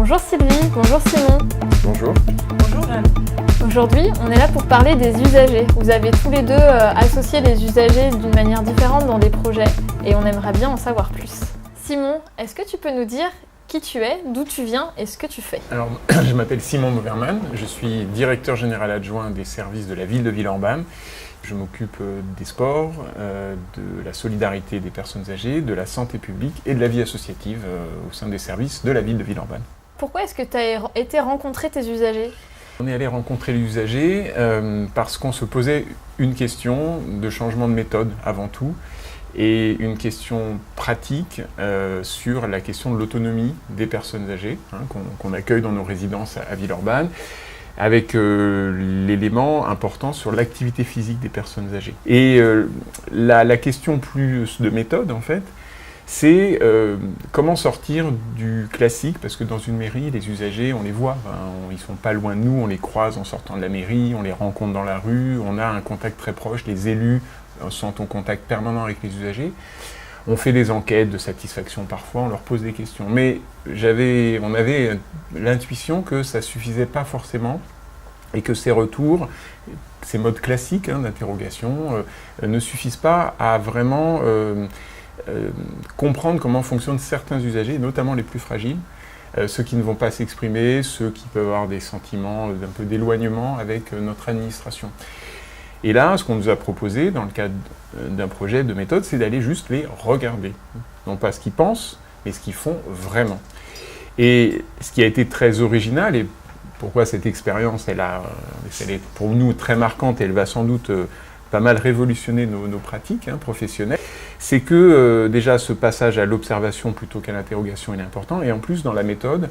Bonjour Sylvie, bonjour Simon. Bonjour. Bonjour Jeanne. Aujourd'hui, on est là pour parler des usagers. Vous avez tous les deux associé les usagers d'une manière différente dans des projets et on aimerait bien en savoir plus. Simon, est-ce que tu peux nous dire qui tu es, d'où tu viens et ce que tu fais? Alors, je m'appelle Simon Mauverman, je suis directeur général adjoint des services de la ville de Villeurbanne. Je m'occupe des sports, de la solidarité des personnes âgées, de la santé publique et de la vie associative au sein des services de la ville de Villeurbanne. Pourquoi est-ce que tu as été rencontrer tes usagers? On est allé rencontrer les usagers parce qu'on se posait une question de changement de méthode avant tout et une question pratique sur la question de l'autonomie des personnes âgées qu'on accueille dans nos résidences à Villeurbanne, avec l'élément important sur l'activité physique des personnes âgées. Et la question plus de méthode, en fait, c'est comment sortir du classique, parce que dans une mairie, les usagers, on les voit, ils ne sont pas loin de nous, on les croise en sortant de la mairie, on les rencontre dans la rue, on a un contact très proche, les élus sont en contact permanent avec les usagers. On fait des enquêtes de satisfaction parfois, on leur pose des questions. Mais on avait l'intuition que ça ne suffisait pas forcément et que ces retours, ces modes classiques d'interrogation ne suffisent pas à vraiment comprendre comment fonctionnent certains usagers, notamment les plus fragiles, ceux qui ne vont pas s'exprimer, ceux qui peuvent avoir des sentiments d'un peu d'éloignement avec notre administration. Et là, ce qu'on nous a proposé dans le cadre d'un projet de méthode, c'est d'aller juste les regarder. Non pas ce qu'ils pensent, mais ce qu'ils font vraiment. Et ce qui a été très original, et pourquoi cette expérience, elle est pour nous très marquante, et elle va sans doute pas mal révolutionner nos pratiques professionnelles, c'est que déjà ce passage à l'observation plutôt qu'à l'interrogation est important, et en plus dans la méthode,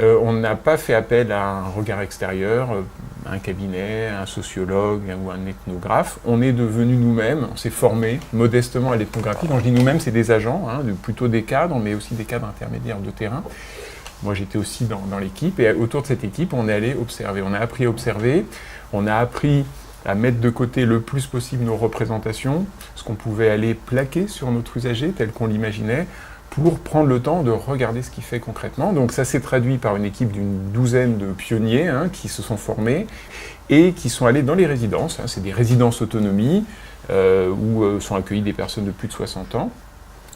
on n'a pas fait appel à un regard extérieur, un cabinet, un sociologue ou un ethnographe. On est devenu nous-mêmes, on s'est formé modestement à l'ethnographie. Quand je dis nous-mêmes, c'est des agents, plutôt des cadres, mais aussi des cadres intermédiaires de terrain. Moi, j'étais aussi dans l'équipe, et autour de cette équipe, on est allé observer. On a appris à observer, on a appris à mettre de côté le plus possible nos représentations, ce qu'on pouvait aller plaquer sur notre usager tel qu'on l'imaginait, pour prendre le temps de regarder ce qu'il fait concrètement. Donc ça s'est traduit par une équipe d'une douzaine de pionniers qui se sont formés et qui sont allés dans les résidences. C'est des résidences autonomie où sont accueillies des personnes de plus de 60 ans.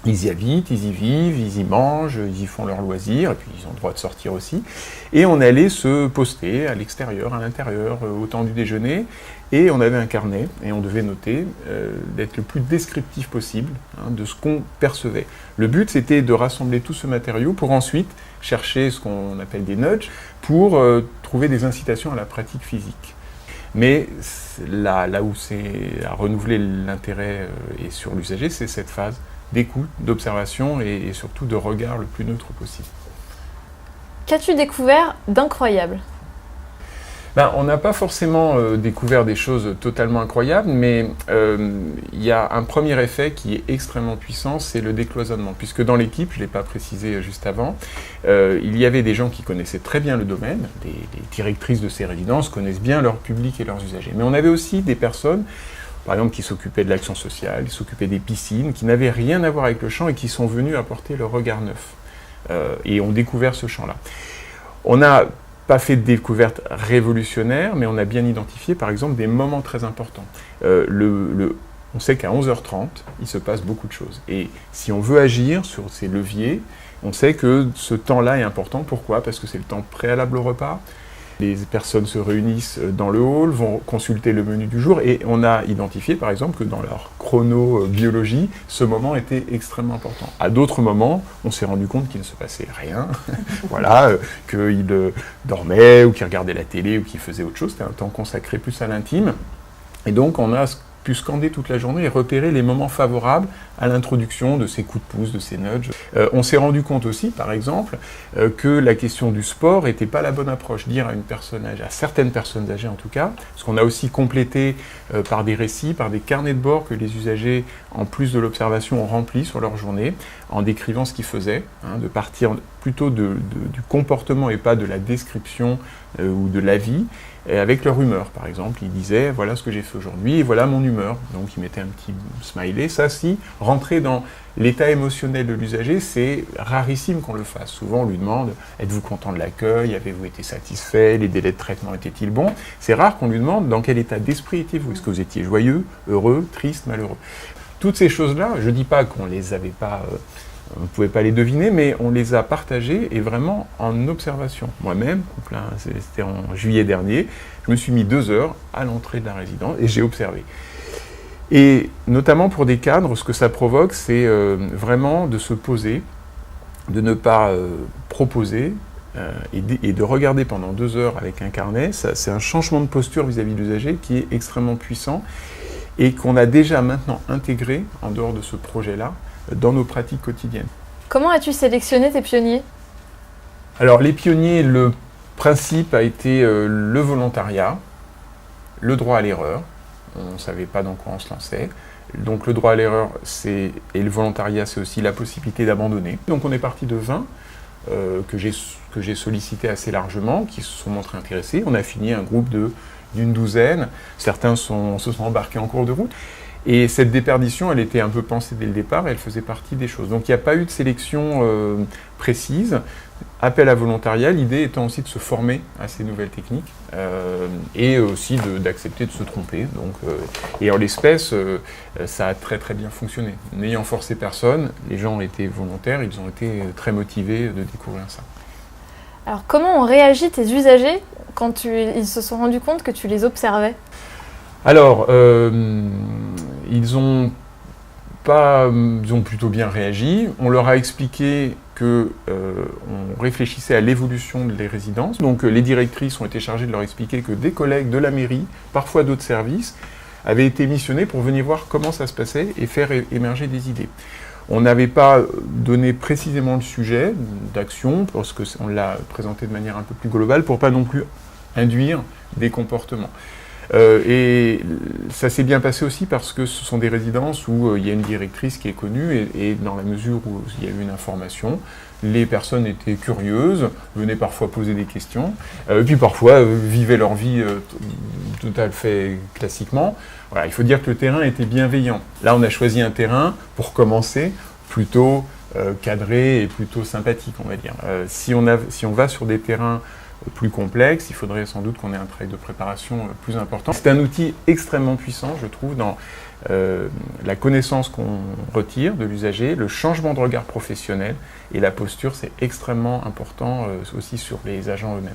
Ils y habitent, ils y vivent, ils y mangent, ils y font leurs loisirs, et puis ils ont le droit de sortir aussi. Et on allait se poster à l'extérieur, à l'intérieur, au temps du déjeuner, et on avait un carnet, et on devait noter, d'être le plus descriptif possible de ce qu'on percevait. Le but, c'était de rassembler tout ce matériau pour ensuite chercher ce qu'on appelle des nudges, pour trouver des incitations à la pratique physique. Mais là où c'est à renouveler l'intérêt et sur l'usager, c'est cette phase d'écoute, d'observation et surtout de regard le plus neutre possible. Qu'as-tu découvert d'incroyable? On n'a pas forcément découvert des choses totalement incroyables, mais il y a un premier effet qui est extrêmement puissant, c'est le décloisonnement. Puisque dans l'équipe, je ne l'ai pas précisé juste avant, il y avait des gens qui connaissaient très bien le domaine, les directrices de ces résidences connaissent bien leur public et leurs usagers. Mais on avait aussi des personnes, par exemple, qui s'occupaient de l'action sociale, qui s'occupaient des piscines, qui n'avaient rien à voir avec le champ et qui sont venus apporter leur regard neuf et ont découvert ce champ-là. On n'a pas fait de découverte révolutionnaire, mais on a bien identifié, par exemple, des moments très importants. On sait qu'à 11h30, il se passe beaucoup de choses. Et si on veut agir sur ces leviers, on sait que ce temps-là est important. Pourquoi? Parce que c'est le temps préalable au repas. Les personnes se réunissent dans le hall, vont consulter le menu du jour et on a identifié par exemple que dans leur chronobiologie, ce moment était extrêmement important. À d'autres moments, on s'est rendu compte qu'il ne se passait rien, qu'ils dormaient ou qu'ils regardaient la télé ou qu'ils faisaient autre chose, c'était un temps consacré plus à l'intime. Et donc on a pu scander toute la journée et repérer les moments favorables à l'introduction de ces coups de pouce, de ces nudges. On s'est rendu compte aussi, par exemple, que la question du sport n'était pas la bonne approche. Dire à une personne âgée, à certaines personnes âgées en tout cas, parce qu'on a aussi complété par des récits, par des carnets de bord que les usagers, en plus de l'observation, ont remplis sur leur journée, en décrivant ce qu'ils faisaient, de partir plutôt du comportement et pas de la description ou de l'avis, avec leur humeur par exemple. Ils disaient voilà ce que j'ai fait aujourd'hui et voilà mon humeur. Donc ils mettaient un petit smiley. Ça, si rentrer dans l'état émotionnel de l'usager, c'est rarissime qu'on le fasse. Souvent on lui demande êtes-vous content de l'accueil, avez-vous été satisfait, les délais de traitement étaient-ils bons. C'est rare qu'on lui demande dans quel état d'esprit étiez-vous. Est-ce que vous étiez joyeux, heureux, triste, malheureux. Toutes ces choses-là, je ne dis pas qu'on les avait pas, on ne pouvait pas les deviner, mais on les a partagées et vraiment en observation. Moi-même, c'était en juillet dernier, je me suis mis 2 heures à l'entrée de la résidence et j'ai observé. Et notamment pour des cadres, ce que ça provoque, c'est vraiment de se poser, de ne pas proposer et de regarder pendant 2 heures avec un carnet. C'est un changement de posture vis-à-vis de l'usager qui est extrêmement puissant et qu'on a déjà maintenant intégré, en dehors de ce projet-là, dans nos pratiques quotidiennes. Comment as-tu sélectionné tes pionniers ? Alors les pionniers, le principe a été le volontariat, le droit à l'erreur. On ne savait pas dans quoi on se lançait. Donc le droit à l'erreur et le volontariat, c'est aussi la possibilité d'abandonner. Donc on est parti de 20 que j'ai sollicité assez largement, qui se sont montrés intéressés. On a fini un groupe d'une douzaine. Certains se sont embarqués en cours de route. Et cette déperdition, elle était un peu pensée dès le départ, et elle faisait partie des choses. Donc il n'y a pas eu de sélection précise. Appel à volontariat, l'idée étant aussi de se former à ces nouvelles techniques et aussi d'accepter de se tromper. Donc, et en l'espèce, ça a très très bien fonctionné. N'ayant forcé personne, les gens ont été volontaires, ils ont été très motivés de découvrir ça. Alors comment ont réagi tes usagers quand ils se sont rendus compte que tu les observais ? Alors, ils ont plutôt bien réagi. On leur a expliqué qu'on réfléchissait à l'évolution des résidences. Donc les directrices ont été chargées de leur expliquer que des collègues de la mairie, parfois d'autres services, avaient été missionnés pour venir voir comment ça se passait et faire émerger des idées. On n'avait pas donné précisément le sujet d'action, parce qu'on l'a présenté de manière un peu plus globale, pour pas non plus induire des comportements. Et ça s'est bien passé aussi parce que ce sont des résidences où il y a une directrice qui est connue et dans la mesure où il y a eu une information, les personnes étaient curieuses, venaient parfois poser des questions, et puis parfois vivaient leur vie tout à fait classiquement. Voilà, il faut dire que le terrain était bienveillant. Là, on a choisi un terrain, pour commencer, plutôt cadré et plutôt sympathique, on va dire. Si on va sur des terrains plus complexe, il faudrait sans doute qu'on ait un travail de préparation plus important. C'est un outil extrêmement puissant, je trouve, dans la connaissance qu'on retire de l'usager, le changement de regard professionnel et la posture, c'est extrêmement important aussi sur les agents eux-mêmes.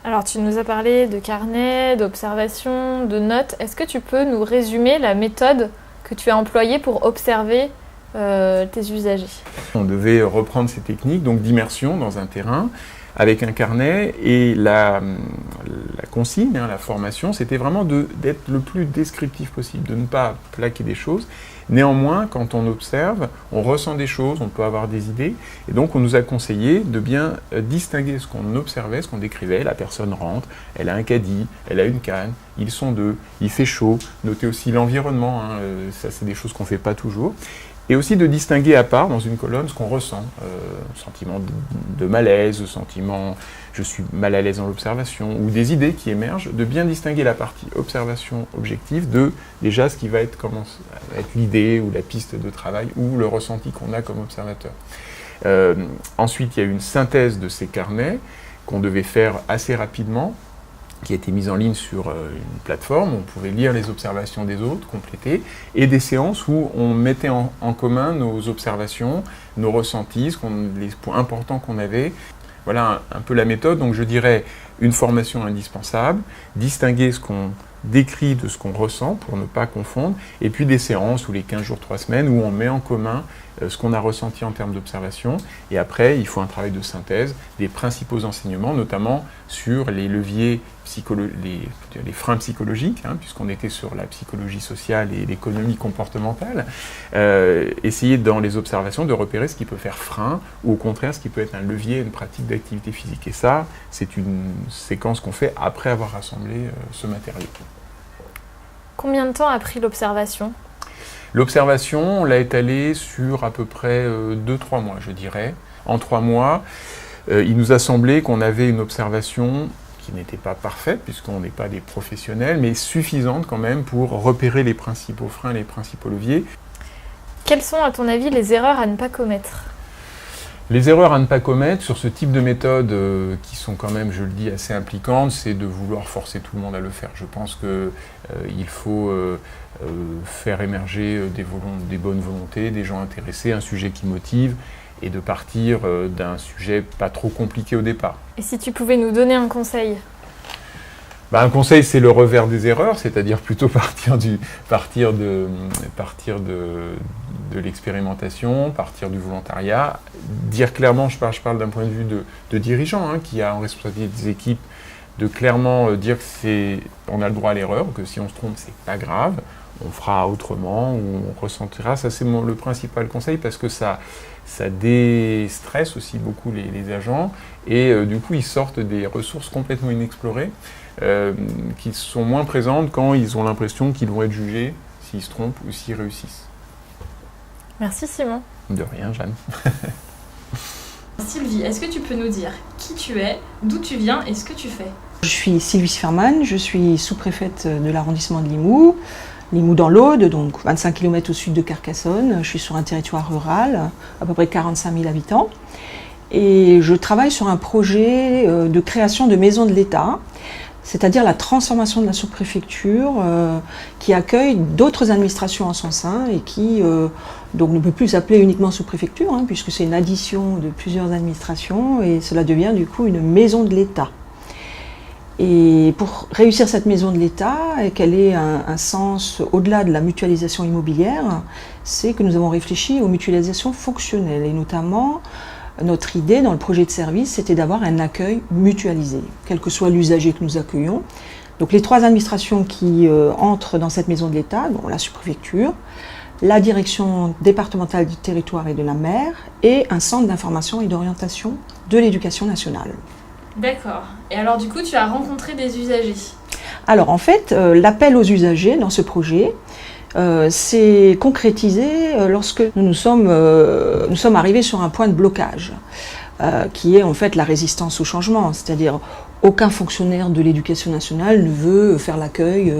Alors tu nous as parlé de carnet, d'observation, de notes. Est-ce que tu peux nous résumer la méthode que tu as employée pour observer tes usagers ? On devait reprendre ces techniques donc d'immersion dans un terrain, avec un carnet, et la consigne, la formation, c'était vraiment d'être le plus descriptif possible, de ne pas plaquer des choses. Néanmoins, quand on observe, on ressent des choses, on peut avoir des idées, et donc on nous a conseillé de bien distinguer ce qu'on observait, ce qu'on décrivait. La personne rentre, elle a un caddie, elle a une canne, ils sont 2, il fait chaud, noter aussi l'environnement, ça c'est des choses qu'on ne fait pas toujours. Et aussi de distinguer à part, dans une colonne, ce qu'on ressent. Sentiment de malaise, sentiment je suis mal à l'aise dans l'observation, ou des idées qui émergent, de bien distinguer la partie observation objective de déjà ce qui va être l'idée ou la piste de travail ou le ressenti qu'on a comme observateur. Ensuite, il y a eu une synthèse de ces carnets qu'on devait faire assez rapidement, qui a été mise en ligne sur une plateforme. On pouvait lire les observations des autres, compléter, et des séances où on mettait en commun nos observations, nos ressentis, les points importants qu'on avait. Voilà un peu la méthode. Donc je dirais une formation indispensable, distinguer ce qu'on décrit de ce qu'on ressent pour ne pas confondre, et puis des séances, ou les 15 jours, 3 semaines, où on met en commun ce qu'on a ressenti en termes d'observation, et après il faut un travail de synthèse des principaux enseignements, notamment sur les leviers, les freins psychologiques, puisqu'on était sur la psychologie sociale et l'économie comportementale, essayer dans les observations de repérer ce qui peut faire frein, ou au contraire ce qui peut être un levier, une pratique d'activité physique. Et ça, c'est une séquence qu'on fait après avoir rassemblé ce matériel. Combien de temps a pris l'observation ? L'observation, on l'a étalée sur à peu près 2-3 mois, je dirais. En 3 mois, il nous a semblé qu'on avait une observation qui n'était pas parfaite, puisqu'on n'est pas des professionnels, mais suffisante quand même pour repérer les principaux freins, les principaux leviers. Quelles sont, à ton avis, les erreurs à ne pas commettre ? Les erreurs à ne pas commettre sur ce type de méthodes qui sont quand même, je le dis, assez impliquantes, c'est de vouloir forcer tout le monde à le faire. Je pense qu'il faut faire émerger des bonnes volontés, des gens intéressés, un sujet qui motive, et de partir d'un sujet pas trop compliqué au départ. Et si tu pouvais nous donner un conseil ? Un conseil, c'est le revers des erreurs, c'est-à-dire plutôt partir de l'expérimentation, partir du volontariat, dire clairement, je parle d'un point de vue de dirigeant, qui a en responsabilité des équipes, de clairement dire qu'on a le droit à l'erreur, que si on se trompe, c'est pas grave, on fera autrement, ou on ressentira. Ça, c'est le principal conseil, parce que ça déstresse aussi beaucoup les agents, et du coup, ils sortent des ressources complètement inexplorées, qui sont moins présentes quand ils ont l'impression qu'ils vont être jugés s'ils se trompent ou s'ils réussissent. Merci Simon. De rien, Jeanne. Sylvie, est-ce que tu peux nous dire qui tu es, d'où tu viens et ce que tu fais ? Je suis Sylvie Sferman, je suis sous-préfète de l'arrondissement de Limoux dans l'Aude, donc 25 km au sud de Carcassonne. Je suis sur un territoire rural, à peu près 45 000 habitants. Et je travaille sur un projet de création de maisons de l'État, c'est-à-dire la transformation de la sous-préfecture qui accueille d'autres administrations en son sein et qui donc ne peut plus s'appeler uniquement sous-préfecture, puisque c'est une addition de plusieurs administrations et cela devient du coup une maison de l'État. Et pour réussir cette maison de l'État et qu'elle ait un sens au-delà de la mutualisation immobilière, c'est que nous avons réfléchi aux mutualisations fonctionnelles et notamment notre idée dans le projet de service, c'était d'avoir un accueil mutualisé, quel que soit l'usager que nous accueillons. Donc les 3 administrations qui entrent dans cette maison de l'État, donc la sous-préfecture, la direction départementale du territoire et de la mer et un centre d'information et d'orientation de l'éducation nationale. D'accord. Et alors du coup, tu as rencontré des usagers ? Alors en fait, l'appel aux usagers dans ce projet s'est concrétisé lorsque nous sommes arrivés sur un point de blocage, qui est en fait la résistance au changement, c'est-à-dire aucun fonctionnaire de l'éducation nationale ne veut faire l'accueil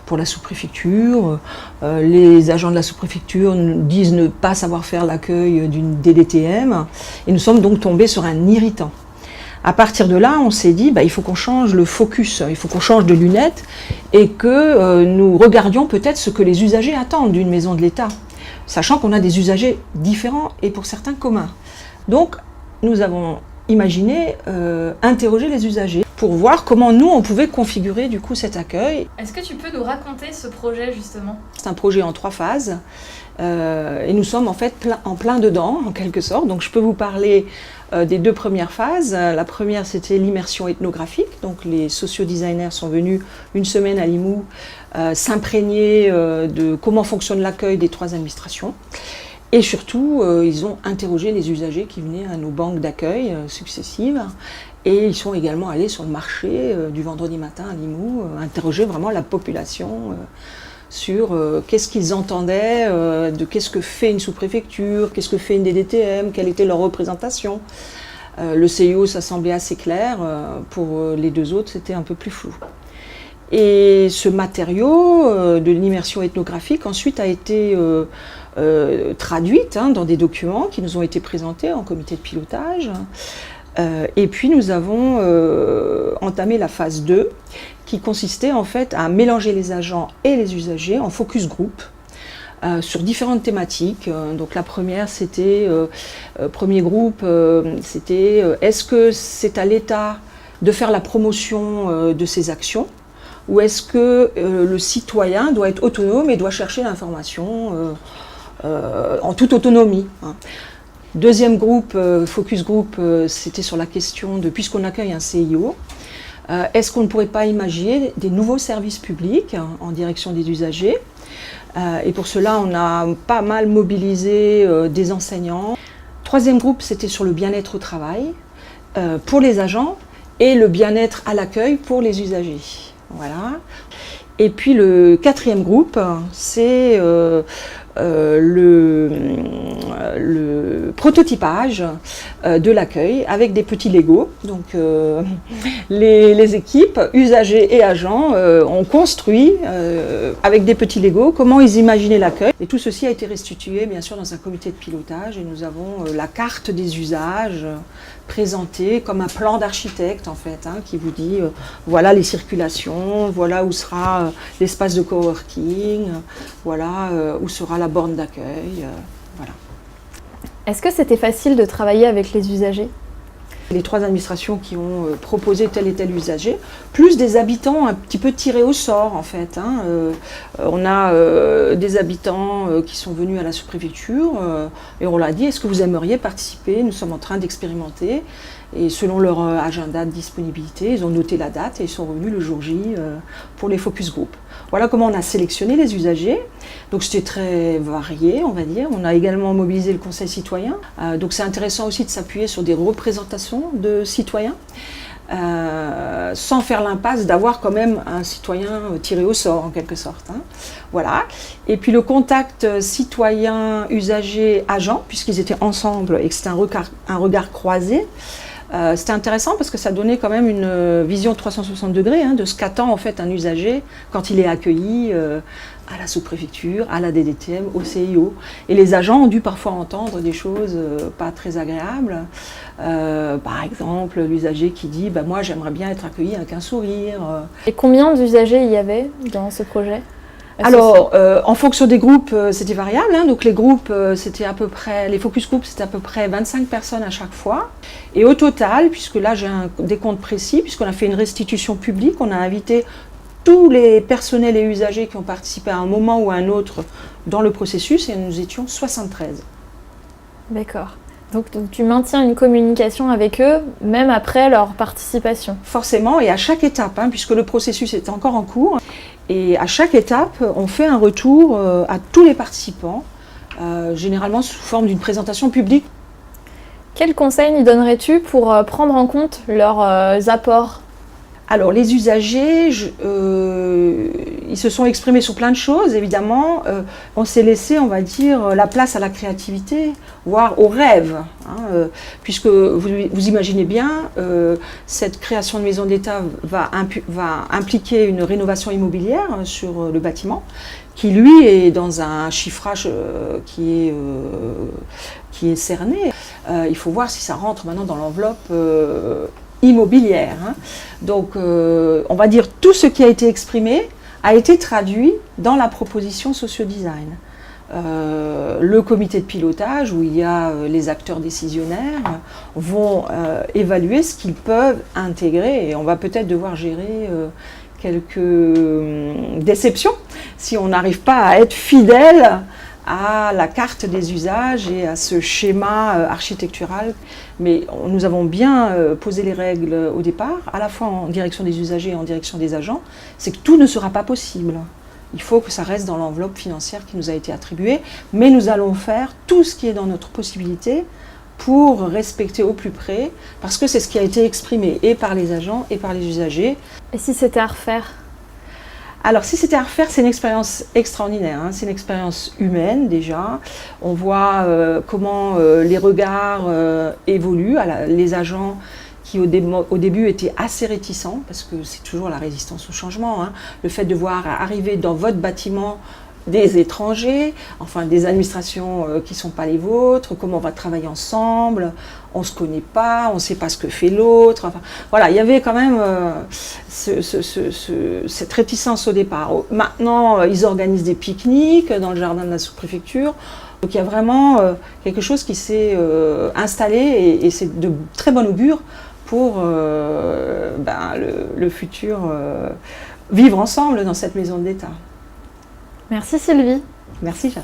pour la sous-préfecture, les agents de la sous-préfecture disent ne pas savoir faire l'accueil d'une DDTM, et nous sommes donc tombés sur un irritant. À partir de là, on s'est dit, il faut qu'on change le focus, il faut qu'on change de lunettes et que nous regardions peut-être ce que les usagers attendent d'une maison de l'État, sachant qu'on a des usagers différents et pour certains communs. Donc, nous avons imaginé interroger les usagers pour voir comment nous, on pouvait configurer du coup cet accueil. Est-ce que tu peux nous raconter ce projet justement ? C'est un projet en 3 phases et nous sommes en fait en plein dedans, en quelque sorte. Donc je peux vous parler des 2 premières phases. La première, c'était l'immersion ethnographique. Donc les socio-designers sont venus une semaine à Limoux s'imprégner de comment fonctionne l'accueil des 3 administrations. Et surtout, ils ont interrogé les usagers qui venaient à nos banques d'accueil successives. Et ils sont également allés sur le marché du vendredi matin à Limoux, interroger vraiment la population sur qu'est-ce qu'ils entendaient, de qu'est-ce que fait une sous-préfecture, qu'est-ce que fait une DDTM, quelle était leur représentation. Le CIO, ça semblait assez clair, pour les 2 autres, c'était un peu plus flou. Et ce matériau de l'immersion ethnographique ensuite a été traduite dans des documents qui nous ont été présentés en comité de pilotage. Et puis nous avons entamé la phase 2 qui consistait en fait à mélanger les agents et les usagers en focus group sur différentes thématiques. Donc la première, c'était, premier groupe, c'était est-ce que c'est à l'État de faire la promotion de ses actions ou est-ce que le citoyen doit être autonome et doit chercher l'information en toute autonomie. Deuxième groupe, focus group, c'était sur la question de, puisqu'on accueille un CIO, est-ce qu'on ne pourrait pas imaginer des nouveaux services publics en direction des usagers? Et pour cela, on a pas mal mobilisé des enseignants. Troisième groupe, c'était sur le bien-être au travail pour les agents et le bien-être à l'accueil pour les usagers. Voilà. Et puis le quatrième groupe, c'est le prototypage de l'accueil avec des petits Lego. Donc les équipes, usagers et agents, ont construit avec des petits Lego comment ils imaginaient l'accueil. Et tout ceci a été restitué bien sûr dans un comité de pilotage et nous avons la carte des usages présentée comme un plan d'architecte en fait, qui vous dit voilà les circulations, voilà où sera l'espace de coworking, voilà où sera la borne d'accueil, voilà. Est-ce que c'était facile de travailler avec les usagers ? Les 3 administrations qui ont proposé tel et tel usager, plus des habitants un petit peu tirés au sort en fait. On a des habitants qui sont venus à la sous-préfecture et on leur a dit est-ce que vous aimeriez participer ? Nous sommes en train d'expérimenter et selon leur agenda de disponibilité, ils ont noté la date et ils sont revenus le jour J pour les focus group. Voilà comment on a sélectionné les usagers. Donc c'était très varié, on va dire. On a également mobilisé le conseil citoyen. Donc c'est intéressant aussi de s'appuyer sur des représentations de citoyens, sans faire l'impasse d'avoir quand même un citoyen tiré au sort en quelque sorte. Voilà. Et puis le contact citoyen, usager, agent, puisqu'ils étaient ensemble et que c'était un regard croisé. C'était intéressant parce que ça donnait quand même une vision 360 degrés de ce qu'attend en fait un usager quand il est accueilli à la sous-préfecture, à la DDTM, au CIO. Et les agents ont dû parfois entendre des choses pas très agréables. Par exemple, l'usager qui dit moi j'aimerais bien être accueilli avec un sourire. Et combien d'usagers il y avait dans ce projet ? Alors, en fonction des groupes, c'était variable. Donc les groupes, c'était à peu près, les focus groups, c'était à peu près 25 personnes à chaque fois. Et au total, puisque là j'ai un décompte précis, puisqu'on a fait une restitution publique, on a invité tous les personnels et usagers qui ont participé à un moment ou à un autre dans le processus, et nous étions 73. D'accord. Donc tu maintiens une communication avec eux, même après leur participation. Forcément, et à chaque étape, puisque le processus est encore en cours. Et à chaque étape, on fait un retour à tous les participants, généralement sous forme d'une présentation publique. Quel conseil nous donnerais-tu pour prendre en compte leurs apports ? Alors les usagers, ils se sont exprimés sur plein de choses, évidemment. On s'est laissé, on va dire, la place à la créativité, voire au rêve. Puisque vous imaginez bien, cette création de maison d'État va impliquer une rénovation immobilière sur le bâtiment, qui lui est dans un chiffrage qui est cerné. Il faut voir si ça rentre maintenant dans l'enveloppe immobilière. Donc, on va dire tout ce qui a été exprimé a été traduit dans la proposition socio-design. Le comité de pilotage, où il y a les acteurs décisionnaires, vont évaluer ce qu'ils peuvent intégrer, et on va peut-être devoir gérer quelques déceptions si on n'arrive pas à être fidèle à la carte des usages et à ce schéma architectural. Mais nous avons bien posé les règles au départ, à la fois en direction des usagers et en direction des agents, c'est que tout ne sera pas possible. Il faut que ça reste dans l'enveloppe financière qui nous a été attribuée, mais nous allons faire tout ce qui est dans notre possibilité pour respecter au plus près, parce que c'est ce qui a été exprimé et par les agents et par les usagers. Et si c'était à refaire ? Alors, si c'était à refaire, c'est une expérience extraordinaire. C'est une expérience humaine déjà. On voit comment les regards évoluent. Les agents qui au début étaient assez réticents, parce que c'est toujours la résistance au changement. Le fait de voir arriver dans votre bâtiment des étrangers, enfin des administrations qui ne sont pas les vôtres, comment on va travailler ensemble, on ne se connaît pas, on ne sait pas ce que fait l'autre. Enfin, voilà, il y avait quand même cette réticence au départ. Maintenant, ils organisent des pique-niques dans le jardin de la sous-préfecture. Donc il y a vraiment quelque chose qui s'est installé et c'est de très bon augure pour le futur vivre ensemble dans cette maison d'État. Merci Sylvie. Merci Jeanne.